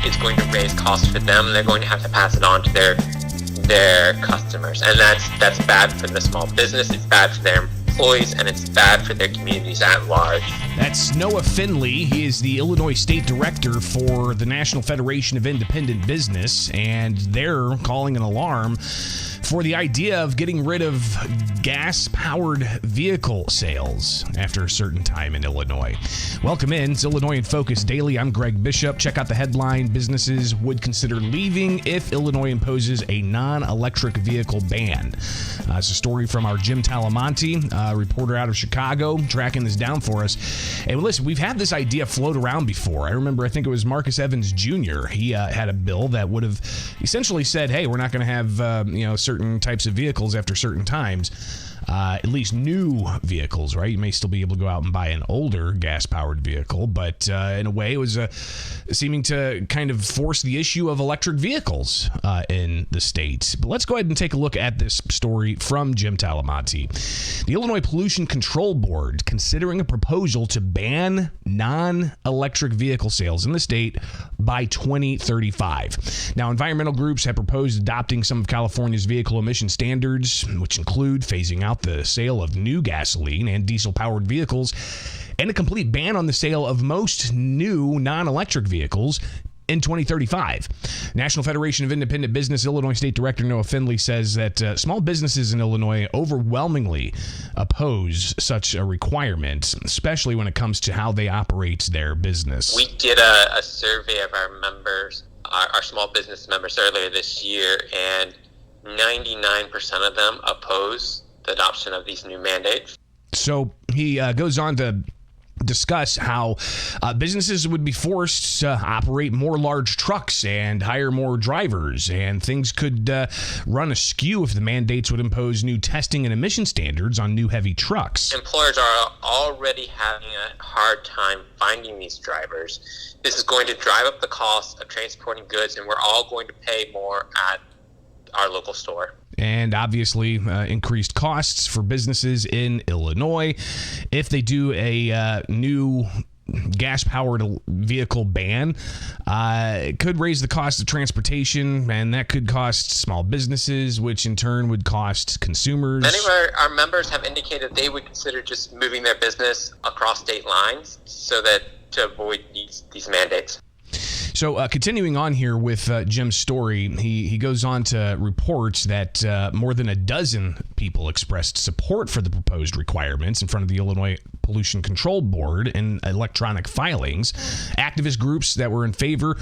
it's going to raise costs for them, and they're going to have to pass it on to their customers. And that's bad for the small business, it's bad for their employees, and it's bad for their communities at large. That's Noah Finley. He is the Illinois State Director for the National Federation of Independent Business, and they're calling an alarm for the idea of getting rid of gas-powered vehicle sales after a certain time in Illinois. Welcome in. It's Illinois in Focus Daily. I'm Greg Bishop. Check out the headline. Businesses would consider leaving if Illinois imposes a non-electric vehicle ban. It's a story from our Jim Talamonti, reporter out of Chicago, tracking this down for us. And listen, we've had this idea float around before. I remember, I think it was Marcus Evans Jr. He had a bill that would have essentially said, hey, we're not going to have certain types of vehicles after certain times. At least new vehicles, right? You may still be able to go out and buy an older gas-powered vehicle, but in a way it was seeming to kind of force the issue of electric vehicles in the state. But let's go ahead and take a look at this story from Jim Talamonti. The Illinois Pollution Control Board considering a proposal to ban non-electric vehicle sales in the state by 2035. Now, environmental groups have proposed adopting some of California's vehicle emission standards, which include phasing out the sale of new gasoline and diesel-powered vehicles and a complete ban on the sale of most new non-electric vehicles in 2035. National Federation of Independent Business Illinois State Director Noah Finley says that small businesses in Illinois overwhelmingly oppose such a requirement, especially when it comes to how they operate their business. We did a survey of our members, our small business members earlier this year, and 99% of them oppose the adoption of these new mandates. So he goes on to discuss how businesses would be forced to operate more large trucks and hire more drivers, and things could run askew if the mandates would impose new testing and emission standards on new heavy trucks. Employers are already having a hard time finding these drivers. This is going to drive up the cost of transporting goods, and we're all going to pay more at our local store. And obviously increased costs for businesses in Illinois. If they do a new gas-powered vehicle ban, it could raise the cost of transportation, and that could cost small businesses, which in turn would cost consumers. Many of our members have indicated they would consider just moving their business across state lines so that to avoid these mandates. So continuing on here with Jim's story, he goes on to report that more than a dozen people expressed support for the proposed requirements in front of the Illinois Pollution Control Board in electronic filings. Activist groups that were in favor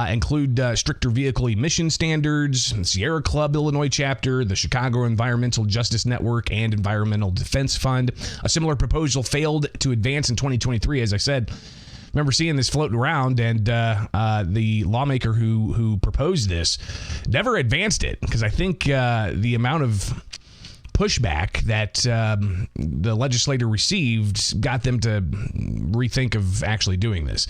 include stricter vehicle emission standards, Sierra Club Illinois chapter, the Chicago Environmental Justice Network, and Environmental Defense Fund. A similar proposal failed to advance in 2023, as I said. Remember seeing this floating around, and the lawmaker who proposed this never advanced it, because I think the amount of pushback that the legislator received got them to rethink of actually doing this.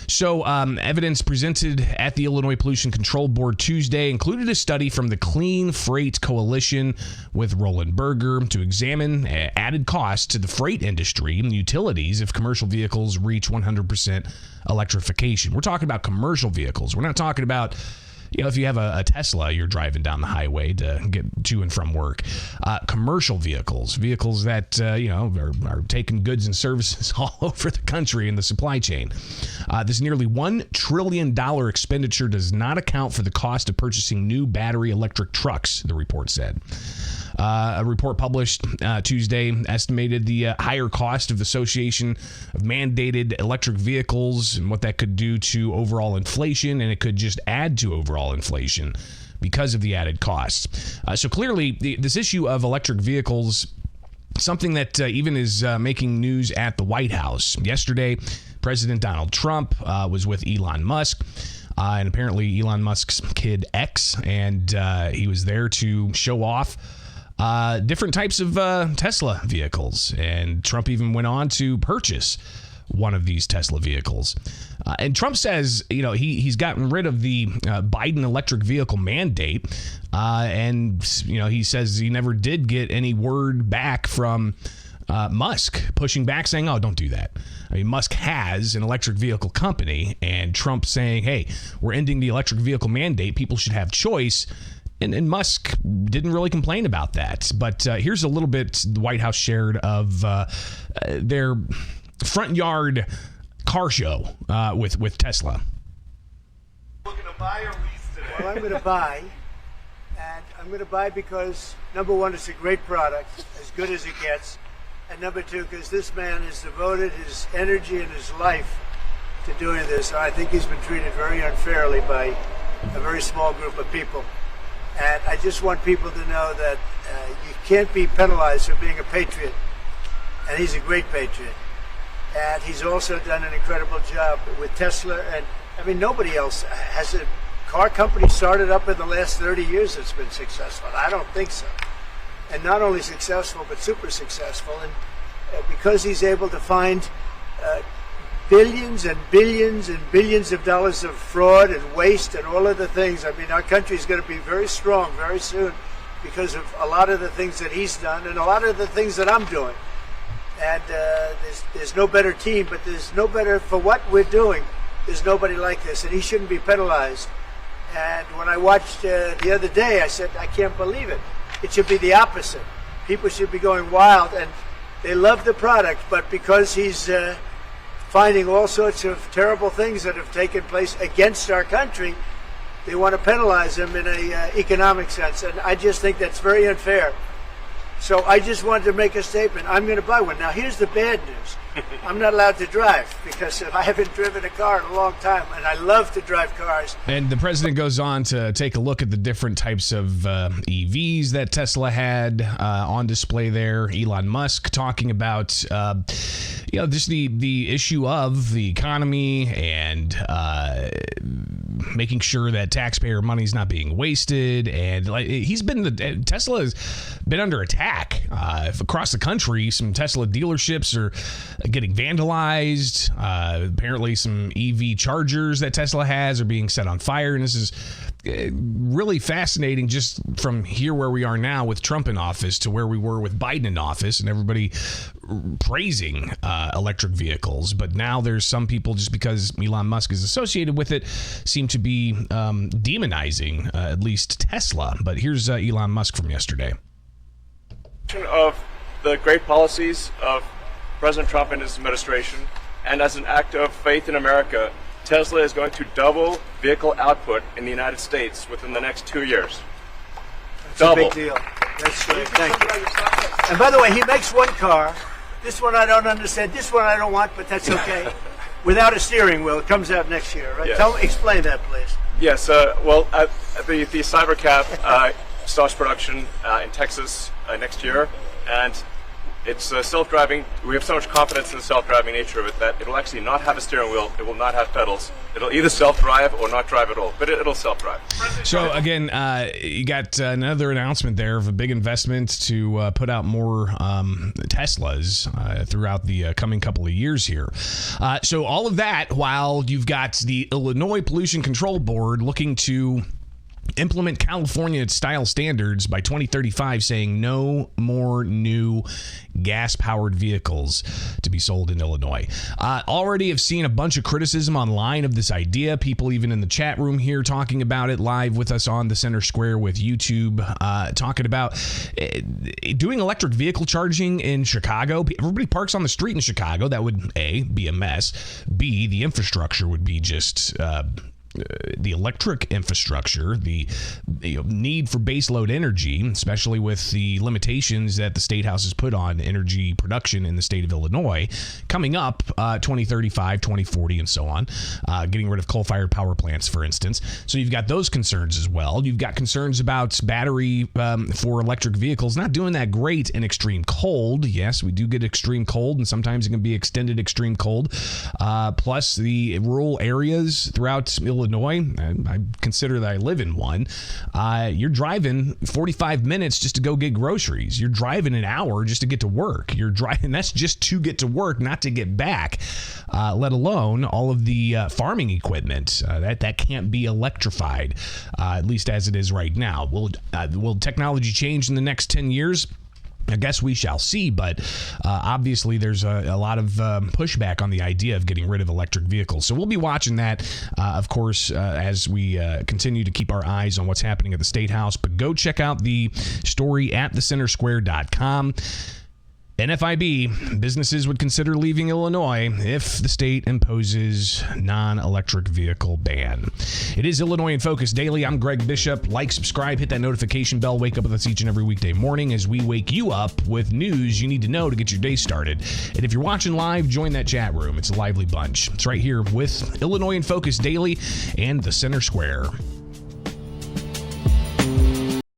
So evidence presented at the Illinois Pollution Control Board Tuesday included a study from the Clean Freight Coalition with Roland Berger to examine added costs to the freight industry and utilities if commercial vehicles reach 100% electrification. We're talking about commercial vehicles. We're not talking about, if you have a Tesla, you're driving down the highway to get to and from work. Commercial vehicles that, are taking goods and services all over the country in the supply chain. This nearly $1 trillion expenditure does not account for the cost of purchasing new battery electric trucks, the report said. A report published Tuesday estimated the higher cost of the association of mandated electric vehicles and what that could do to overall inflation, and it could just add to overall inflation because of the added costs. So clearly, this issue of electric vehicles, something that even is making news at the White House. Yesterday, President Donald Trump was with Elon Musk. And apparently Elon Musk's kid X, and he was there to show off different types of Tesla vehicles. And Trump even went on to purchase one of these Tesla vehicles. And Trump says, he's gotten rid of the Biden electric vehicle mandate. And, he says he never did get any word back from Musk pushing back, saying, oh, don't do that. I mean, Musk has an electric vehicle company, and Trump saying, hey, we're ending the electric vehicle mandate. People should have choice. And Musk didn't really complain about that. But here's a little bit the White House shared of their front yard car show with Tesla. Looking to buy or lease today? Well, I'm going to buy. And I'm going to buy because, number one, it's a great product, as good as it gets. And number two, because this man has devoted his energy and his life to doing this. I think he's been treated very unfairly by a very small group of people. And I just want people to know that you can't be penalized for being a patriot. And he's a great patriot. And he's also done an incredible job with Tesla. And, I mean, nobody else has a car company started up in the last 30 years that's been successful. I don't think so. And not only successful, but super successful. And because he's able to find billions and billions and billions of dollars of fraud and waste and all of the things, I mean, our country is going to be very strong very soon because of a lot of the things that he's done and a lot of the things that I'm doing. And there's no better team, but there's no better for what we're doing. There's nobody like this, and he shouldn't be penalized. And when I watched the other day, I said, I can't believe it. It should be the opposite. People should be going wild, and they love the product, but because he's finding all sorts of terrible things that have taken place against our country, they want to penalize him in an economic sense. And I just think that's very unfair. So I just wanted to make a statement. I'm going to buy one. Now, here's the bad news. I'm not allowed to drive because I haven't driven a car in a long time, and I love to drive cars. And the president goes on to take a look at the different types of EVs that Tesla had on display there. Elon Musk talking about, just the issue of the economy and making sure that taxpayer money is not being wasted. And Tesla has been under attack across the country. Some Tesla dealerships are getting vandalized. Apparently some EV chargers that Tesla has are being set on fire. And this is really fascinating just from here where we are now with Trump in office to where we were with Biden in office and everybody praising electric vehicles. But now there's some people, just because Elon Musk is associated with it, seem to be demonizing at least Tesla. But here's Elon Musk from yesterday. Of the great policies of President Trump and his administration, and as an act of faith in America, Tesla is going to double vehicle output in the United States within the next 2 years. That's Double. a big deal. That's great. Thank you. And by the way, he makes one car. This one I don't understand. This one I don't want, but that's okay. Without a steering wheel. It comes out next year, right? Yes. Explain that, please. Yes. The Cybercab starts production in Texas next year, and it's self-driving. We have so much confidence in the self-driving nature of it that it'll actually not have a steering wheel. It will not have pedals. It'll either self-drive or not drive at all, but it'll self-drive. So again, you got another announcement there of a big investment to put out more Teslas throughout the coming couple of years here. So all of that while you've got the Illinois Pollution Control Board looking to implement California-style standards by 2035, saying no more new gas-powered vehicles to be sold in Illinois. Already have seen a bunch of criticism online of this idea. People even in the chat room here talking about it live with us on the Center Square with YouTube, talking about doing electric vehicle charging in Chicago. Everybody parks on the street in Chicago. That would, A, be a mess. B, the infrastructure would be just... the electric infrastructure, the need for baseload energy, especially with the limitations that the State House has put on energy production in the state of Illinois, coming up 2035, 2040, and so on, getting rid of coal-fired power plants, for instance. So you've got those concerns as well. You've got concerns about battery for electric vehicles not doing that great in extreme cold. Yes, we do get extreme cold, and sometimes it can be extended extreme cold. Plus the rural areas throughout Illinois, I consider that I live in one. You're driving 45 minutes just to go get groceries. You're driving an hour just to get to work. You're driving, that's just to get to work, not to get back, let alone all of the farming equipment that can't be electrified, at least as it is right now. Will technology change in the next 10 years? I guess we shall see, but obviously there's a lot of pushback on the idea of getting rid of electric vehicles. So we'll be watching that, of course, as we continue to keep our eyes on what's happening at the State House. But go check out the story at thecentersquare.com. NFIB, businesses would consider leaving Illinois if the state imposes non-electric vehicle ban. It is Illinois in Focus Daily. I'm Greg Bishop. Like, subscribe, hit that notification bell. Wake up with us each and every weekday morning as we wake you up with news you need to know to get your day started. And if you're watching live, join that chat room. It's a lively bunch. It's right here with Illinois in Focus Daily and the Center Square.